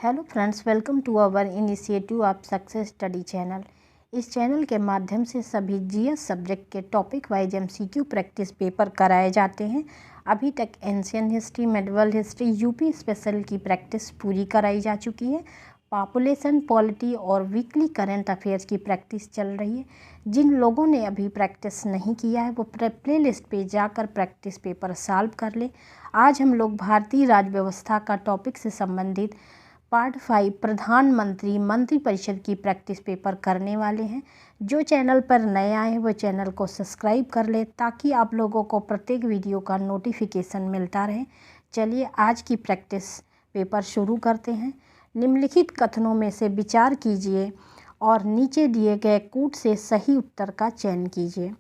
Hello friends, welcome to our initiative of success study channel. इस channel के माध्यम से सभी जीएस सब्जेक्ट के topic wise MCQ practice paper कराए जाते हैं। अभी तक ancient history, medieval history, UP special की प्रैक्टिस पूरी कराई जा चुकी है। पॉपुलेशन, पॉलिटी और वीकली करंट अफेयर्स की प्रैक्टिस चल रही है। जिन लोगों ने अभी प्रैक्टिस नहीं किया है वो प्ले लिस्ट पे जाकर प्रैक्टिस पेपर सॉल्व कर ले। आज हम लोग भारतीय राज्य व्यवस्था का टॉपिक से संबंधित पार्ट 5 प्रधानमंत्री मंत्रिपरिषद की प्रैक्टिस पेपर करने वाले हैं। जो चैनल पर नए आए हैं वो चैनल को सब्सक्राइब कर ले ताकि आप लोगों को प्रत्येक वीडियो का नोटिफिकेशन मिलता रहे। चलिए आज की प्रैक्टिस पेपर शुरू करते हैं। निम्नलिखित कथनों में से विचार कीजिए और नीचे दिए गए कूट से सही उत्तर का चयन कीजिए।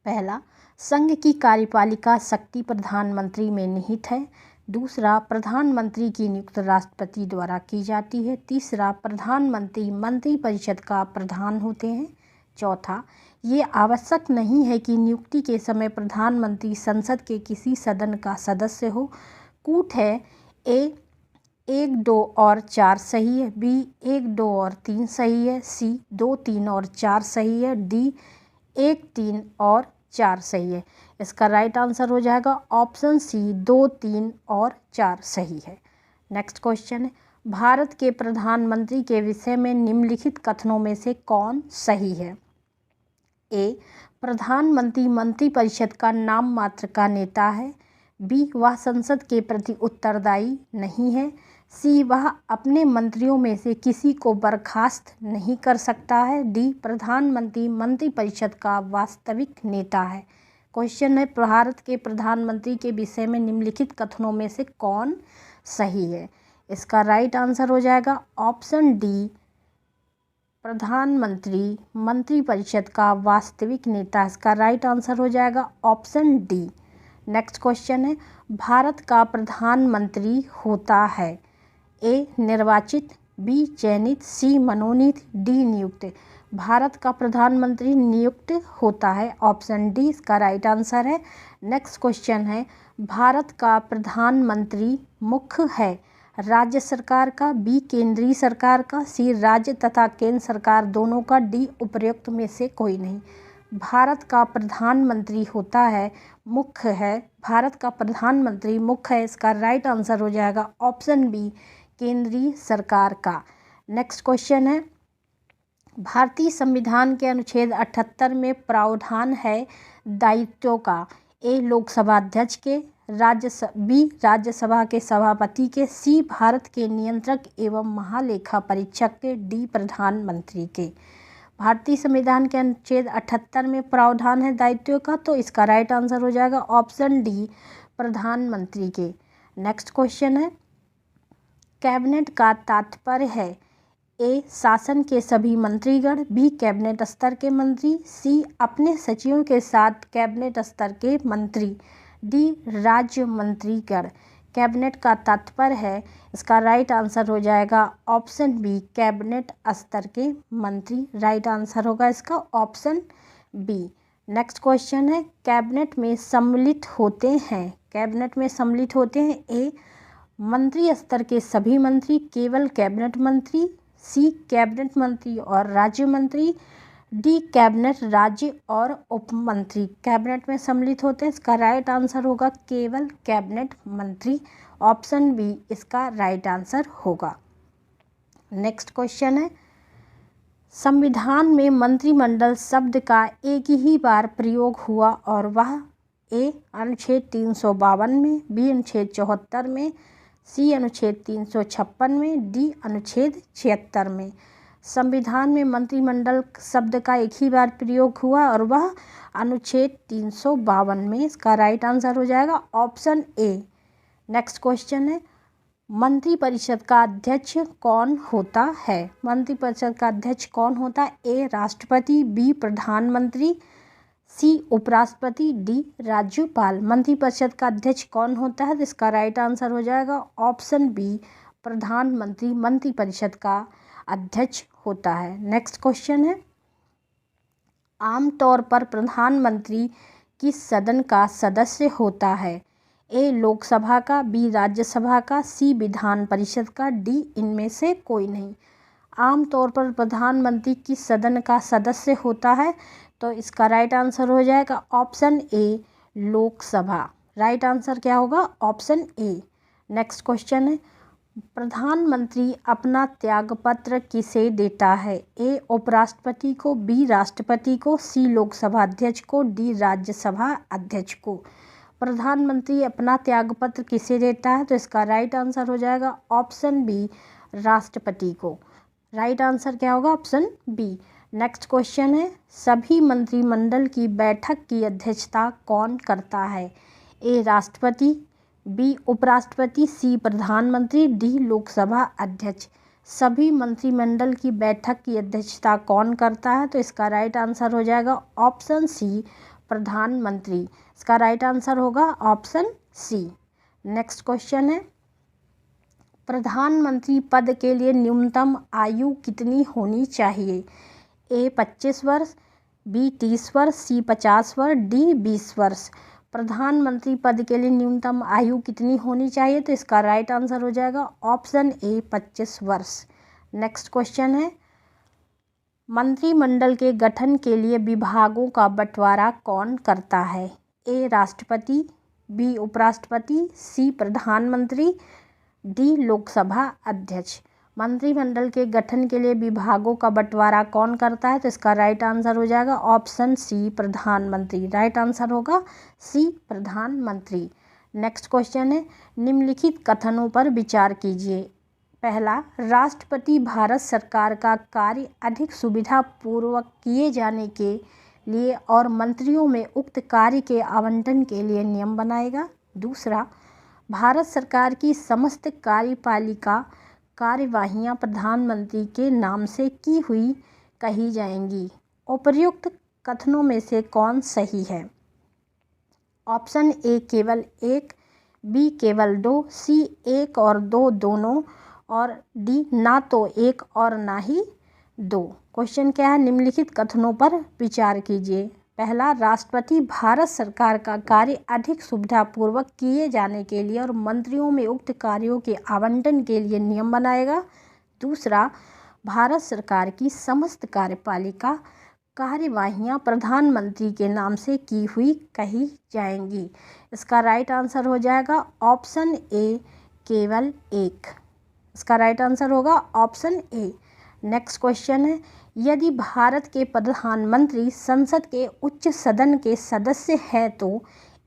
पहला, संघ की कार्यपालिका शक्ति प्रधानमंत्री में निहित है। दूसरा, प्रधानमंत्री की नियुक्ति राष्ट्रपति द्वारा की जाती है। तीसरा, प्रधानमंत्री मंत्रिपरिषद का प्रधान होते हैं। चौथा, ये आवश्यक नहीं है कि नियुक्ति के समय प्रधानमंत्री संसद के किसी सदन का सदस्य हो। कूट है ए 1, 2 और 4 सही है, बी 1, 2 और 3 सही है, सी 2, 3 और 4 सही है, डी 1, 3 और 4 सही है। इसका राइट आंसर हो जाएगा ऑप्शन सी 2, 3 और 4 सही है। नेक्स्ट क्वेश्चन है, भारत के प्रधानमंत्री के विषय में निम्नलिखित कथनों में से कौन सही है। ए, प्रधानमंत्री मंत्रिपरिषद का नाम मात्र का नेता है। बी, वह संसद के प्रति उत्तरदायी नहीं है। सी, वह अपने मंत्रियों में से किसी को बर्खास्त नहीं कर सकता है। डी, प्रधानमंत्री मंत्रिपरिषद का वास्तविक नेता है। क्वेश्चन है, भारत के प्रधानमंत्री के विषय में निम्नलिखित कथनों में से कौन सही है। इसका राइट आंसर हो जाएगा ऑप्शन डी, प्रधानमंत्री मंत्रिपरिषद का वास्तविक नेता। इसका राइट आंसर हो जाएगा ऑप्शन डी। नेक्स्ट क्वेश्चन है, भारत का प्रधानमंत्री होता है ए, निर्वाचित, बी, चयनित, सी, मनोनीत, डी, नियुक्त। भारत का प्रधानमंत्री नियुक्त होता है, ऑप्शन डी इसका राइट आंसर है। नेक्स्ट क्वेश्चन है, भारत का प्रधानमंत्री मुख्य है राज्य सरकार का, बी, केंद्रीय सरकार का, सी, राज्य तथा केंद्र सरकार दोनों का, डी, उपर्युक्त में से कोई नहीं। भारत का प्रधानमंत्री होता है मुख्य है, भारत का प्रधानमंत्री मुख्य है, इसका राइट आंसर हो जाएगा ऑप्शन बी, केंद्रीय सरकार का। नेक्स्ट क्वेश्चन है, भारतीय संविधान के अनुच्छेद 78 में प्रावधान है दायित्वों का। ए, लोकसभा अध्यक्ष के, बी, राज्यसभा के सभापति के, सी, भारत के नियंत्रक एवं महालेखा परीक्षक के, डी, प्रधानमंत्री के। भारतीय संविधान के अनुच्छेद 78 में प्रावधान है दायित्वों का, तो इसका राइट आंसर हो जाएगा ऑप्शन डी, प्रधानमंत्री के। नेक्स्ट क्वेश्चन है, कैबिनेट का तात्पर्य है ए, शासन के सभी मंत्रीगण, बी, कैबिनेट स्तर के मंत्री, सी, अपने सचिवों के साथ कैबिनेट स्तर के मंत्री, डी, राज्य मंत्रीगण। कैबिनेट का तात्पर्य है, इसका राइट आंसर हो जाएगा ऑप्शन बी, कैबिनेट स्तर के मंत्री। राइट आंसर होगा इसका ऑप्शन बी। नेक्स्ट क्वेश्चन है, कैबिनेट में सम्मिलित होते हैं, कैबिनेट में सम्मिलित होते हैं ए, मंत्री स्तर के सभी मंत्री, केवल कैबिनेट मंत्री, सी, कैबिनेट मंत्री और राज्य मंत्री, डी, कैबिनेट राज्य और उप मंत्री कैबिनेट में सम्मिलित होते हैं। इसका राइट आंसर होगा केवल कैबिनेट मंत्री, ऑप्शन बी इसका राइट आंसर होगा। नेक्स्ट क्वेश्चन है, संविधान में मंत्रिमंडल शब्द का एक ही बार प्रयोग हुआ और वह ए, अनुच्छेद 352 में, बी, अनुच्छेद 74 में, सी, अनुच्छेद 356 में, डी, अनुच्छेद 76 में। संविधान में मंत्रिमंडल शब्द का एक ही बार प्रयोग हुआ और वह अनुच्छेद 352 में। इसका राइट आंसर हो जाएगा ऑप्शन ए। नेक्स्ट क्वेश्चन है, मंत्रिपरिषद का अध्यक्ष कौन होता है। मंत्रिपरिषद का अध्यक्ष कौन होता है। ए, राष्ट्रपति, बी, प्रधानमंत्री, सी, उपराष्ट्रपति, डी, राज्यपाल। मंत्रिपरिषद का अध्यक्ष कौन होता है, इसका राइट आंसर हो जाएगा ऑप्शन बी, प्रधानमंत्री मंत्रिपरिषद का अध्यक्ष होता है। नेक्स्ट क्वेश्चन है, आमतौर पर प्रधानमंत्री किस सदन का सदस्य होता है। ए लोकसभा का, बी राज्यसभा का, सी विधान परिषद का, डी इनमें से कोई नहीं। आमतौर पर प्रधानमंत्री किस सदन का सदस्य होता है? तो इसका राइट आंसर हो जाएगा option A Lok Sabha. Right answer क्या होगा? Option A. नेक्स्ट क्वेश्चन है, प्रधानमंत्री अपना त्यागपत्र किसे देता है? ए उपराष्ट्रपति को, बी राष्ट्रपति को, सी लोकसभा अध्यक्ष को, डी राज्यसभा अध्यक्ष को। प्रधानमंत्री अपना त्यागपत्र किसे देता है? तो इसका राइट आंसर हो जाएगा ऑप्शन बी राष्ट्रपति को। राइट आंसर क्या होगा? Option B. नेक्स्ट क्वेश्चन है, सभी मंत्रिमंडल की बैठक की अध्यक्षता कौन करता है? ए राष्ट्रपति, बी उपराष्ट्रपति, सी प्रधानमंत्री, डी लोकसभा अध्यक्ष। सभी मंत्रिमंडल की बैठक की अध्यक्षता कौन करता है? तो इसका राइट आंसर हो जाएगा ऑप्शन सी प्रधानमंत्री। इसका राइट आंसर होगा ऑप्शन सी। नेक्स्ट क्वेश्चन है, प्रधानमंत्री पद के लिए न्यूनतम आयु कितनी होनी चाहिए? ए 25 वर्ष, बी 30 वर्ष, सी 50 वर्ष, डी 20 वर्ष। प्रधानमंत्री पद के लिए न्यूनतम आयु कितनी होनी चाहिए? तो इसका राइट आंसर हो जाएगा ऑप्शन ए 25 वर्ष। नेक्स्ट क्वेश्चन है, मंत्रिमंडल के गठन के लिए विभागों का बंटवारा कौन करता है? ए राष्ट्रपति, बी उपराष्ट्रपति, सी प्रधानमंत्री, डी लोकसभा अध्यक्ष। मंत्रिमंडल के गठन के लिए विभागों का बंटवारा कौन करता है? तो इसका राइट आंसर हो जाएगा ऑप्शन सी प्रधानमंत्री। राइट आंसर होगा सी प्रधानमंत्री। नेक्स्ट क्वेश्चन है, निम्नलिखित कथनों पर विचार कीजिए। पहला, राष्ट्रपति भारत सरकार का कार्य अधिक सुविधापूर्वक किए जाने के लिए और मंत्रियों में उक्त कार्य के आवंटन के लिए नियम बनाएगा। दूसरा, भारत सरकार की समस्त कार्यपालिका कार्यवाहियां प्रधानमंत्री के नाम से की हुई कही जाएंगी। उपर्युक्त कथनों में से कौन सही है? ऑप्शन ए केवल एक, बी केवल दो, सी एक और दो दोनों, और डी ना तो एक और ना ही दो। क्वेश्चन क्या है? निम्नलिखित कथनों पर विचार कीजिए। पहला, राष्ट्रपति भारत सरकार का कार्य अधिक सुविधापूर्वक किए जाने के लिए और मंत्रियों में उक्त कार्यों के आवंटन के लिए नियम बनाएगा। दूसरा, भारत सरकार की समस्त कार्यपालिका कार्यवाहियां प्रधानमंत्री के नाम से की हुई कही जाएंगी। इसका राइट आंसर हो जाएगा ऑप्शन ए केवल एक। इसका राइट आंसर होगा ऑप्शन ए। नेक्स्ट क्वेश्चन है, यदि भारत के प्रधानमंत्री संसद के उच्च सदन के सदस्य हैं तो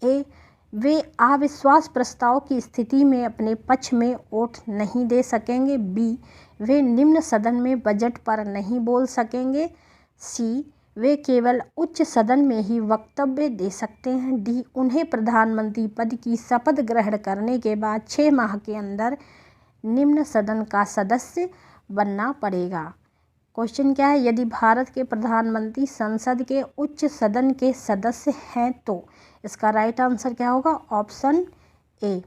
ए वे अविश्वास प्रस्ताव की स्थिति में अपने पक्ष में वोट नहीं दे सकेंगे, बी वे निम्न सदन में बजट पर नहीं बोल सकेंगे, सी वे केवल उच्च सदन में ही वक्तव्य दे सकते हैं, डी उन्हें प्रधानमंत्री पद की शपथ ग्रहण करने के बाद 6 माह के अंदर निम्न सदन का सदस्य बनना पड़ेगा। क्वेश्चन क्या है? यदि भारत के प्रधानमंत्री संसद के उच्च सदन के सदस्य हैं तो इसका राइट आंसर क्या होगा? Option A.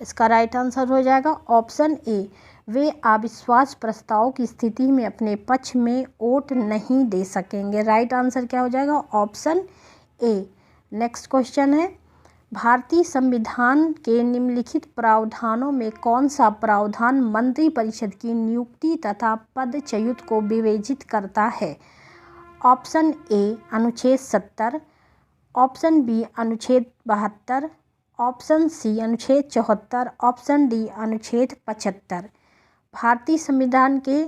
इसका राइट आंसर हो जाएगा ऑप्शन ए, वे अविश्वास प्रस्ताव की स्थिति में अपने पक्ष में वोट नहीं दे सकेंगे। राइट आंसर क्या हो जाएगा? Option A. नेक्स्ट क्वेश्चन है, भारतीय संविधान के निम्नलिखित प्रावधानों में कौन सा प्रावधान मंत्रिपरिषद की नियुक्ति तथा पदच्युत को विवेचित करता है? ऑप्शन ए अनुच्छेद 70, ऑप्शन बी अनुच्छेद 72, ऑप्शन सी अनुच्छेद 74, ऑप्शन डी अनुच्छेद 75। भारतीय संविधान के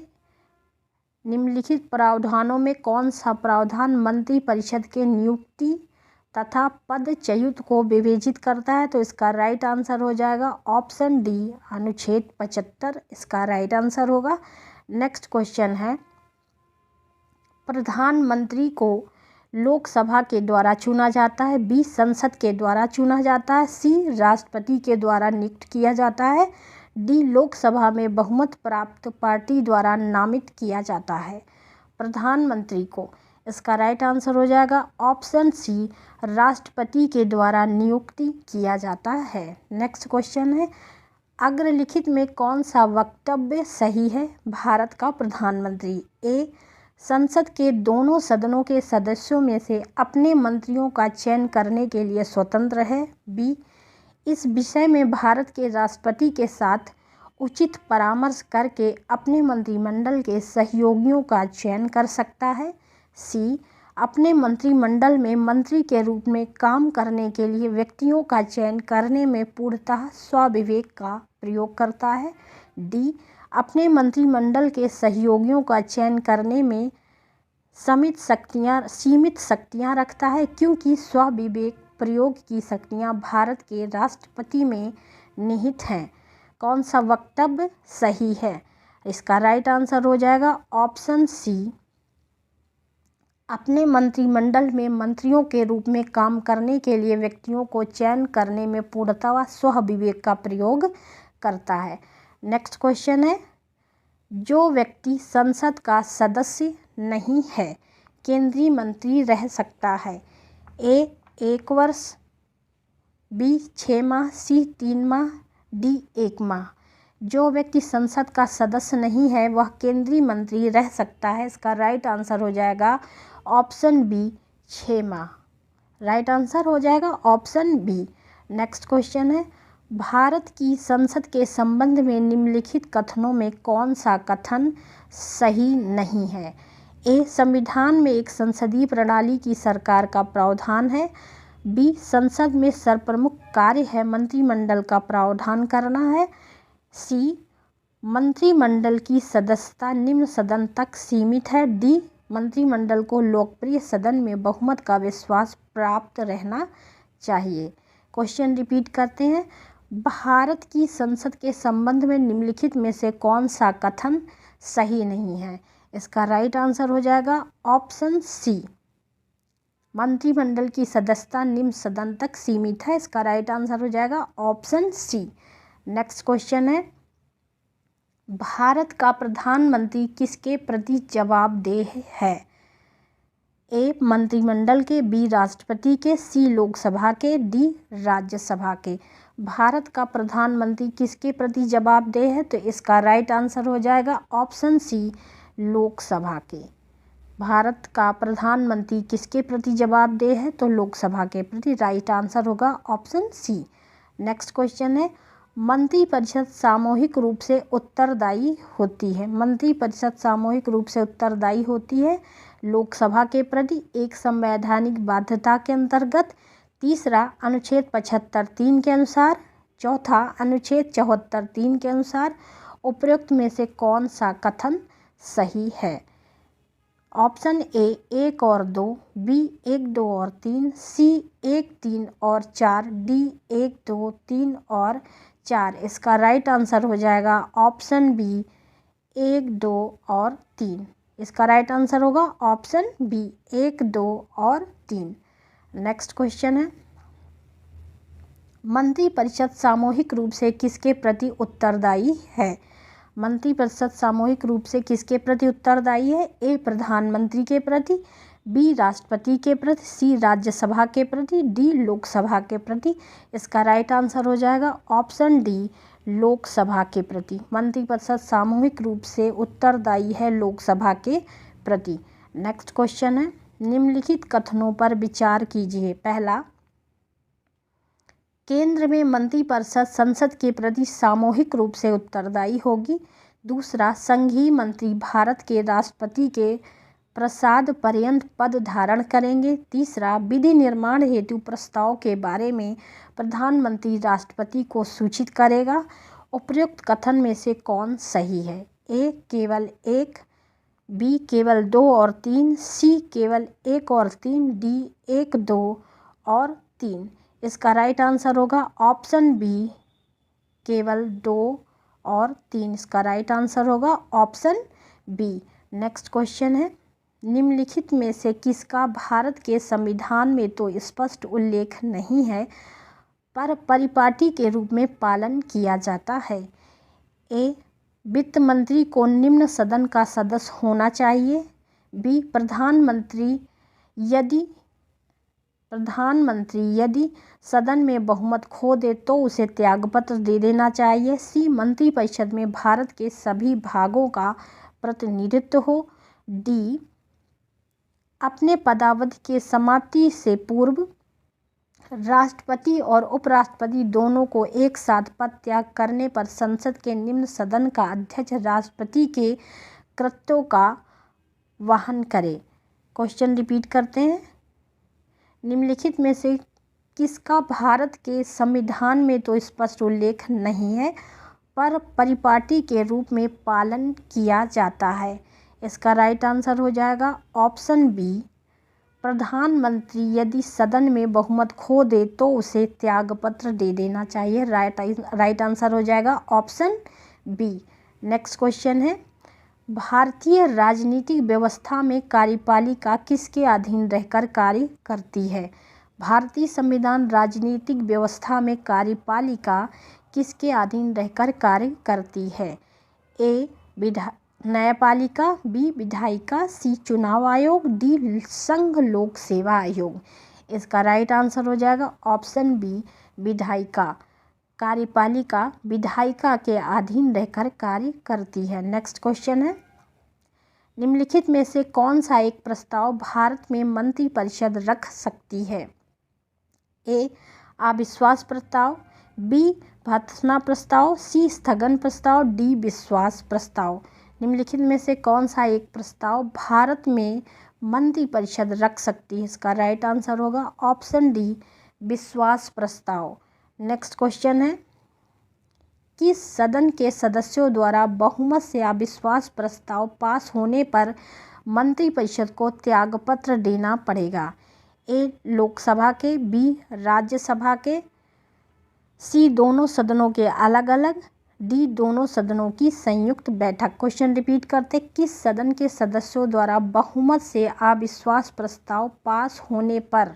निम्नलिखित प्रावधानों में कौन सा प्रावधान मंत्रिपरिषद के नियुक्ति तथा पदच्युत को विवेचित करता है? तो इसका राइट आंसर हो जाएगा ऑप्शन डी अनुच्छेद 75। इसका राइट आंसर होगा। नेक्स्ट क्वेश्चन है, प्रधानमंत्री को लोकसभा के द्वारा चुना जाता है, बी संसद के द्वारा चुना जाता है, सी राष्ट्रपति के द्वारा नियुक्त किया जाता है, डी लोकसभा में बहुमत प्राप्त पार्टी द्वारा नामित किया जाता है प्रधानमंत्री को। इसका राइट आंसर हो जाएगा ऑप्शन सी राष्ट्रपति के द्वारा नियुक्ति किया जाता है। नेक्स्ट क्वेश्चन है, अग्रलिखित में कौन सा वक्तव्य सही है? भारत का प्रधानमंत्री ए संसद के दोनों सदनों के सदस्यों में से अपने मंत्रियों का चयन करने के लिए स्वतंत्र है। बी, इस विषय में भारत के राष्ट्रपति के साथ उचित परामर्श करके अपने मंत्रिमंडल के सहयोगियों का चयन कर सकता है। सी, अपने मंत्रिमंडल में मंत्री के रूप में काम करने के लिए व्यक्तियों का चयन करने में पूर्णतः स्वविवेक का प्रयोग करता है। डी, अपने मंत्रिमंडल के सहयोगियों का चयन करने में सीमित शक्तियां रखता है, क्योंकि स्वविवेक प्रयोग की शक्तियां भारत के राष्ट्रपति में निहित हैं। कौन सा वक्तव्य सही है? इसका राइट आंसर हो जाएगा ऑप्शन सी, अपने मंत्रिमंडल में मंत्रियों के रूप में काम करने के लिए व्यक्तियों को चयन करने में पूर्णतः स्वविवेक का प्रयोग करता है। नेक्स्ट क्वेश्चन है, जो व्यक्ति संसद का सदस्य नहीं है केंद्रीय मंत्री रह सकता है? ए, 1 वर्ष, बी, 6 माह, सी, 3 माह, डी, 1 माह। जो व्यक्ति संसद का सदस्य नहीं है वह केंद्रीय मंत्री रह सकता है। इसका राइट आंसर हो जाएगा ऑप्शन बी, 6 माह। राइट आंसर हो जाएगा ऑप्शन बी। नेक्स्ट क्वेश्चन है, भारत की संसद के संबंध में निम्नलिखित कथनों में कौन सा कथन सही नहीं है? ए, संविधान में एक संसदीय प्रणाली की सरकार का प्रावधान है। बी, संसद में सर्वप्रमुख कार्य है मंत्रिमंडल का प्रावधान करना है। सी, मंत्रिमंडल की सदस्यता निम्न सदन तक सीमित है। डी, मंत्रिमंडल को लोकप्रिय सदन में बहुमत का विश्वास प्राप्त रहना चाहिए। क्वेश्चन रिपीट करते हैं, भारत की संसद के संबंध में निम्नलिखित में से कौन सा कथन सही नहीं है? इसका राइट आंसर हो जाएगा ऑप्शन सी, मंत्रिमंडल की सदस्यता निम्न सदन तक सीमित है। इसका राइट आंसर हो जाएगा ऑप्शन सी। नेक्स्ट क्वेश्चन है, भारत का प्रधानमंत्री किसके प्रति जवाबदेह है? ए, मंत्रिमंडल के, बी, राष्ट्रपति के, सी, लोकसभा के, डी, राज्यसभा के। भारत का प्रधानमंत्री किसके प्रति जवाबदेह है? तो इसका राइट आंसर हो जाएगा ऑप्शन सी, लोकसभा के। भारत का प्रधानमंत्री किसके प्रति जवाबदेह है? तो लोकसभा के प्रति। राइट आंसर होगा ऑप्शन सी। नेक्स्ट क्वेश्चन है, मंत्रिपरिषद सामूहिक रूप से उत्तरदायी होती है। मंत्रिपरिषद सामूहिक रूप से उत्तरदायी होती है लोकसभा के प्रति एक संवैधानिक बाध्यता के अंतर्गत। तीसरा, अनुच्छेद 75(3) के अनुसार। चौथा, अनुच्छेद 74(3) के अनुसार। उपरोक्त में से कौन सा कथन सही है? ऑप्शन ए, 1 और 2, बी, 1, 2 और 3, सी, 1, 3 और 4, डी, 1, 2, 3 और 4। इसका राइट आंसर हो जाएगा ऑप्शन बी, 1, 2 और 3। इसका राइट आंसर होगा ऑप्शन बी, 1, 2 और 3। नेक्स्ट क्वेश्चन है, मंत्रिपरिषद सामूहिक रूप से किसके प्रति उत्तरदायी है? मंत्रिपरिषद सामूहिक रूप से किसके प्रति उत्तरदायी है? ए, प्रधानमंत्री के प्रति, बी, राष्ट्रपति के प्रति, सी, राज्यसभा के प्रति, डी, लोकसभा के प्रति। इसका राइट आंसर हो जाएगा ऑप्शन डी, लोकसभा के प्रति। मंत्रिपरिषद सामूहिक रूप से उत्तरदायी है लोकसभा के प्रति। नेक्स्ट क्वेश्चन है, निम्नलिखित कथनों पर विचार कीजिए। पहला, केंद्र में मंत्रिपरिषद संसद के प्रति सामूहिक रूप से उत्तरदायी होगी। दूसरा, संघीय मंत्री भारत के राष्ट्रपति के प्रसाद पर्यंत पद धारण करेंगे। तीसरा, विधि निर्माण हेतु प्रस्ताव के बारे में प्रधानमंत्री राष्ट्रपति को सूचित करेगा। उपयुक्त कथन में से कौन सही है? ए, केवल 1, बी, केवल 2 और 3, सी, केवल 1 और 3, डी, 1, 2 और 3। इसका राइट आंसर होगा ऑप्शन बी, केवल 2 और 3। इसका राइट आंसर होगा ऑप्शन बी। नेक्स्ट क्वेश्चन है, निम्नलिखित में से किसका भारत के संविधान में तो स्पष्ट उल्लेख नहीं है पर परिपाटी के रूप में पालन किया जाता है? ए, वित्त मंत्री को निम्न सदन का सदस्य होना चाहिए। बी, प्रधानमंत्री यदि सदन में बहुमत खो दे तो उसे त्यागपत्र दे देना चाहिए। सी, मंत्रिपरिषद में भारत के सभी भागों का प्रतिनिधित्व हो। डी, अपने पदावधि के समाप्ति से पूर्व राष्ट्रपति और उपराष्ट्रपति दोनों को एक साथ पद त्याग करने पर संसद के निम्न सदन का अध्यक्ष राष्ट्रपति के कृत्यों का वहन करे। क्वेश्चन रिपीट करते हैं। निम्नलिखित में से किसका भारत के संविधान में तो स्पष्ट उल्लेख नहीं है पर परिपाटी के रूप में पालन किया जाता है? इसका राइट आंसर हो जाएगा ऑप्शन बी, प्रधानमंत्री यदि सदन में बहुमत खो दे तो उसे त्यागपत्र दे देना चाहिए। राइट आंसर हो जाएगा ऑप्शन बी। नेक्स्ट क्वेश्चन है, भारतीय राजनीतिक व्यवस्था में कार्यपालिका किसके अधीन रहकर कार्य करती है? भारतीय संविधान राजनीतिक व्यवस्था में कार्यपालिका किसके अधीन रहकर कार्य करती है? ए न्यायपालिका, बी विधायिका, सी चुनाव आयोग, डी संघ लोक सेवा आयोग। इसका राइट आंसर हो जाएगा ऑप्शन बी, विधायिका। कार्यपालिका विधायिका के अधीन रहकर कार्य करती है। नेक्स्ट क्वेश्चन है, निम्नलिखित में से कौन सा एक प्रस्ताव भारत में मंत्रिपरिषद रख सकती है? ए अविश्वास प्रस्ताव, बी भर्त्सना प्रस्ताव, सी स्थगन प्रस्ताव, डी विश्वास प्रस्ताव। निम्नलिखित में से कौन सा एक प्रस्ताव भारत में मंत्रिपरिषद रख सकती है? इसका राइट आंसर होगा ऑप्शन डी, विश्वास प्रस्ताव। नेक्स्ट क्वेश्चन है, किस सदन के सदस्यों द्वारा बहुमत से अविश्वास प्रस्ताव पास होने पर मंत्रिपरिषद को त्यागपत्र देना पड़ेगा? ए लोकसभा के, बी राज्यसभा के, सी दोनों सदनों के अलग अलग, डी दोनों सदनों की संयुक्त बैठक। क्वेश्चन रिपीट करते, किस सदन के सदस्यों द्वारा बहुमत से अविश्वास प्रस्ताव पास होने पर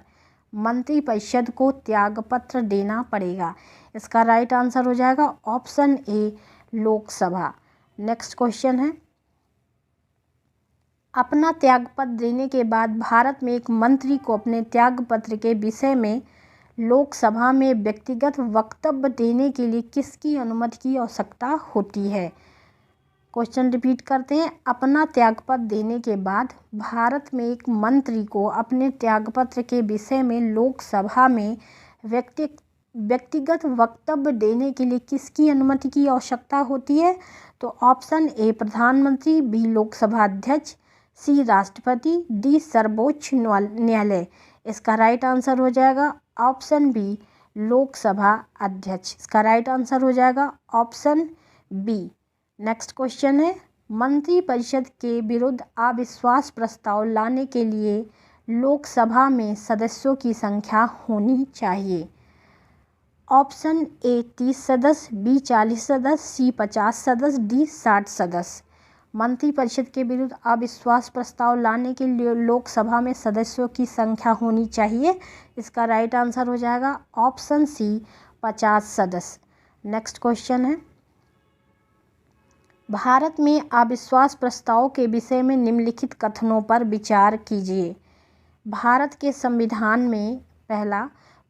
मंत्रिपरिषद को त्यागपत्र देना पड़ेगा? इसका राइट आंसर हो जाएगा option A, Lok Sabha. Next question है, अपना त्यागपत्र देने के बाद भारत में एक मंत्री को अपने त्यागपत्र के विषय में लोकसभा में व्यक्तिगत वक्तव्य देने के लिए किसकी अनुमति की आवश्यकता होती है? क्वेश्चन रिपीट करते हैं, अपना त्यागपत्र देने के बाद भारत में एक मंत्री को अपने त्यागपत्र के विषय में लोकसभा में व्यक्तिगत वक्तव्य देने के लिए किसकी अनुमति की आवश्यकता होती है? तो ऑप्शन ए प्रधानमंत्री, बी लोकसभा अध्यक्ष, सी राष्ट्रपति, डी सर्वोच्च न्यायालय। इसका राइट आंसर हो जाएगा ऑप्शन बी, लोकसभा अध्यक्ष। इसका राइट आंसर हो जाएगा ऑप्शन बी। नेक्स्ट क्वेश्चन है, मंत्रिपरिषद के विरुद्ध अविश्वास प्रस्ताव लाने के लिए लोकसभा में सदस्यों की संख्या होनी चाहिए? ऑप्शन ए 30 सदस्य, बी 40 सदस्य, सी 50 सदस्य, डी 60 सदस्य। मंत्रिपरिषद के विरुद्ध अविश्वास प्रस्ताव लाने के लिए लोकसभा में सदस्यों की संख्या होनी चाहिए। इसका राइट आंसर हो जाएगा ऑप्शन सी, 50 सदस्य। नेक्स्ट क्वेश्चन है, भारत में अविश्वास प्रस्ताव के विषय में निम्नलिखित कथनों पर विचार कीजिए। भारत के संविधान में, पहला,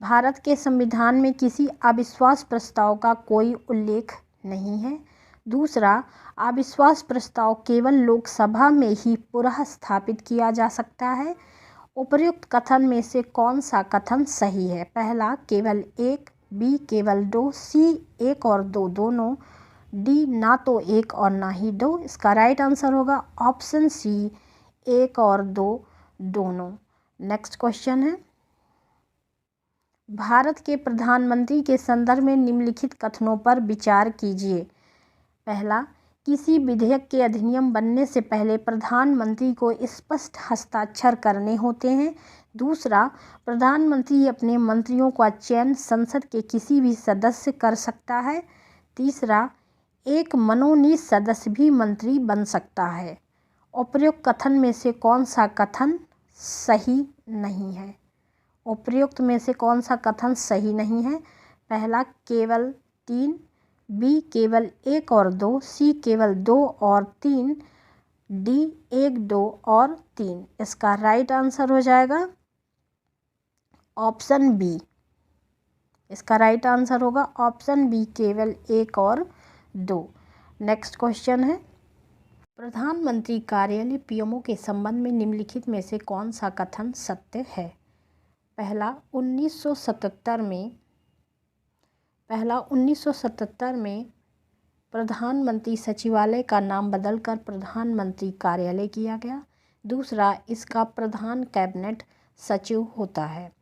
भारत के संविधान में किसी अविश्वास प्रस्ताव का कोई उल्लेख नहीं है। दूसरा, अविश्वास प्रस्ताव केवल लोकसभा में ही पुनः स्थापित किया जा सकता है। उपर्युक्त कथन में से कौन सा कथन सही है? पहला, केवल एक, बी केवल दो, सी एक और दो दोनों, डी ना तो एक और ना ही दो। इसका राइट आंसर होगा ऑप्शन सी, एक और दो दोनों। नेक्स्ट क्वेश्चन है, भारत के प्रधानमंत्री के संदर्भ में निम्नलिखित कथनों पर विचार कीजिए। पहला, किसी विधेयक के अधिनियम बनने से पहले प्रधानमंत्री को स्पष्ट हस्ताक्षर करने होते हैं। दूसरा, प्रधानमंत्री अपने मंत्रियों का चयन संसद के किसी भी सदस्य कर सकता है। तीसरा, एक मनोनीत सदस्य भी मंत्री बन सकता है। उपर्युक्त कथन में से कौन सा कथन सही नहीं है? उपर्युक्त में से कौन सा कथन सही नहीं है? पहला, केवल 3, बी केवल 1 और 2, सी केवल 2 और 3, डी 1, 2 और 3। इसका राइट आंसर हो जाएगा ऑप्शन बी। इसका राइट आंसर होगा ऑप्शन बी, केवल 1 और 2। नेक्स्ट क्वेश्चन है, प्रधानमंत्री कार्यालय पीएमओ के संबंध में निम्नलिखित में से कौन सा कथन सत्य है? पहला, 1977 में प्रधानमंत्री सचिवालय का नाम बदलकर प्रधानमंत्री कार्यालय किया गया। दूसरा, इसका प्रधान कैबिनेट सचिव होता है।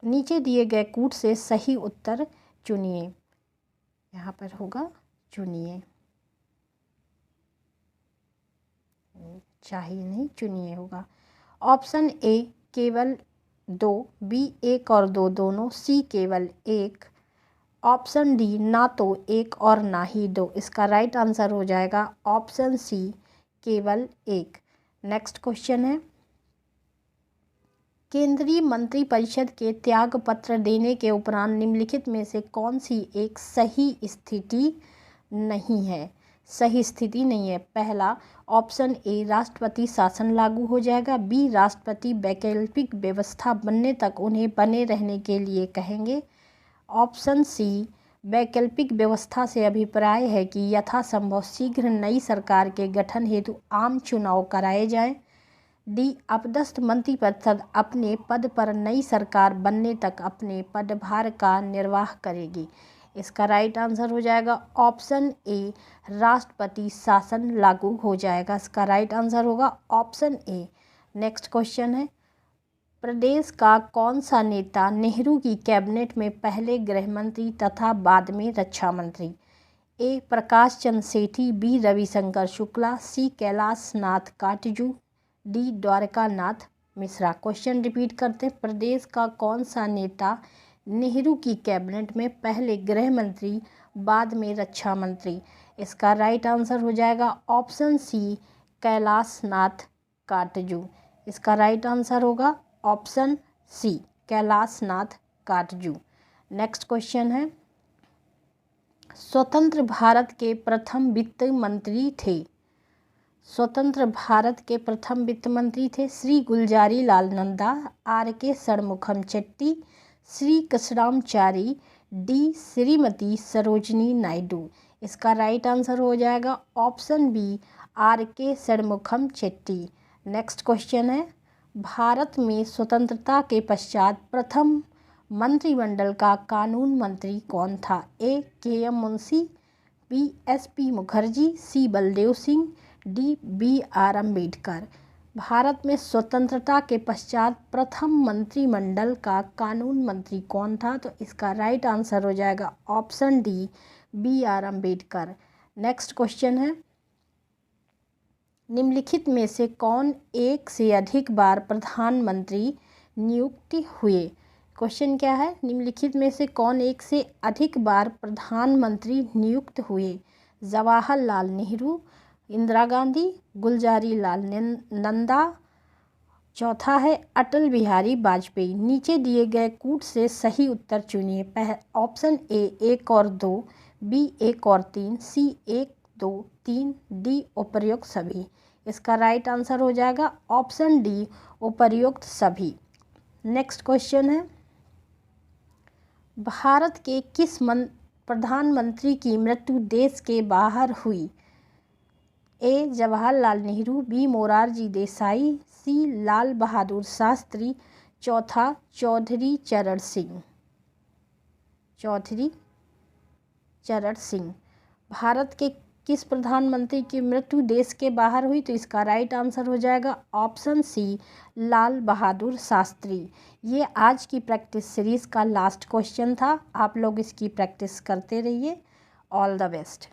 नीचे दिए गए कूट से सही उत्तर चुनिए। यहाँ पर होगा चुनिए, चाहिए नहीं, चुनिए होगा। ऑप्शन ए केवल 2, बी 1 और 2 दोनों, सी केवल 1, ऑप्शन डी ना तो 1 और ना ही 2। इसका राइट आंसर हो जाएगा ऑप्शन सी केवल 1। नेक्स्ट क्वेश्चन है, केंद्रीय मंत्रिपरिषद के त्याग पत्र देने के उपरांत निम्नलिखित में से कौन सी एक सही स्थिति नहीं है? सही स्थिति नहीं है। पहला, ऑप्शन ए राष्ट्रपति शासन लागू हो जाएगा। बी, राष्ट्रपति वैकल्पिक व्यवस्था बनने तक उन्हें बने रहने के लिए कहेंगे। ऑप्शन सी, वैकल्पिक व्यवस्था से अभिप्राय है कि यथासंभव शीघ्र नई सरकार के गठन हेतु आम चुनाव कराए जाएं। डी, अपदस्थ मंत्रिपरिषद अपने पद पर नई सरकार बनने तक अपने पदभार का निर्वाह करेगी। इसका राइट आंसर हो जाएगा ऑप्शन ए, राष्ट्रपति शासन लागू हो जाएगा। इसका राइट आंसर होगा ऑप्शन ए। नेक्स्ट क्वेश्चन है, प्रदेश का कौन सा नेता नेहरू की कैबिनेट में पहले गृह मंत्री तथा बाद में रक्षा मंत्री? ए, प्रकाश चंद्र सेठी, बी, रविशंकर शुक्ला, सी, कैलाश नाथ काटजू, डी, द्वारका नाथ मिश्रा। क्वेश्चन रिपीट करते हैं, प्रदेश का कौन सा नेता नेहरू की कैबिनेट में पहले गृह मंत्री बाद में रक्षा मंत्री? इसका राइट आंसर हो जाएगा ऑप्शन सी, कैलाश नाथ काटजू। इसका राइट आंसर होगा option C, Kailash Nath Katju. Next question है, स्वतंत्र भारत के प्रथम वित्त मंत्री थे। स्वतंत्र भारत के प्रथम वित्त मंत्री थे श्री गुलजारी लाल नंदा, आर के षणमुखम चेट्टी, श्री कृष्णाचारी, डी, श्रीमती सरोजनी नायडू। इसका राइट आंसर हो जाएगा ऑप्शन बी, आर के षणमुखम चेट्टी। नेक्स्ट क्वेश्चन है, भारत में स्वतंत्रता के पश्चात प्रथम मंत्रिमंडल का कानून मंत्री कौन था? A, K M Munshi, B, S P Mukherjee, C, Baldev Singh, D, B R Ambedkar. Bharat में स्वतंत्रता के पश्चात प्रथम मंत्रिमंडल का कानून मंत्री कौन था? तो इसका राइट आंसर हो जाएगा option D, B R Ambedkar. Next question है, निम्नलिखित में से कौन एक से अधिक बार प्रधानमंत्री नियुक्त हुए? क्वेश्चन क्या है, निम्नलिखित में से कौन एक से अधिक बार प्रधानमंत्री नियुक्त हुए? जवाहरलाल नेहरू, इंदिरा गांधी, गुलजारी लाल नंदा, चौथा है अटल बिहारी वाजपेयी। नीचे दिए गए कूट से सही उत्तर चुनिए। ऑप्शन ए 1 और 2, बी 1 और 3, सी 1, 2, 3, डी उपर्युक्त सभी। इसका राइट आंसर हो जाएगा ऑप्शन डी, उपर्युक्त सभी। नेक्स्ट क्वेश्चन है, भारत के किस प्रधानमंत्री की मृत्यु देश के बाहर हुई? ए, जवाहरलाल नेहरू, बी, मोरारजी देसाई, सी, लाल बहादुर शास्त्री, चौथा चौधरी चरण सिंह। भारत के किस प्रधानमंत्री की मृत्यु देश के बाहर हुई? तो इसका राइट आंसर हो जाएगा ऑप्शन सी, लाल बहादुर शास्त्री। ये आज की प्रैक्टिस सीरीज़ का लास्ट क्वेश्चन था। आप लोग इसकी प्रैक्टिस करते रहिए। All the best.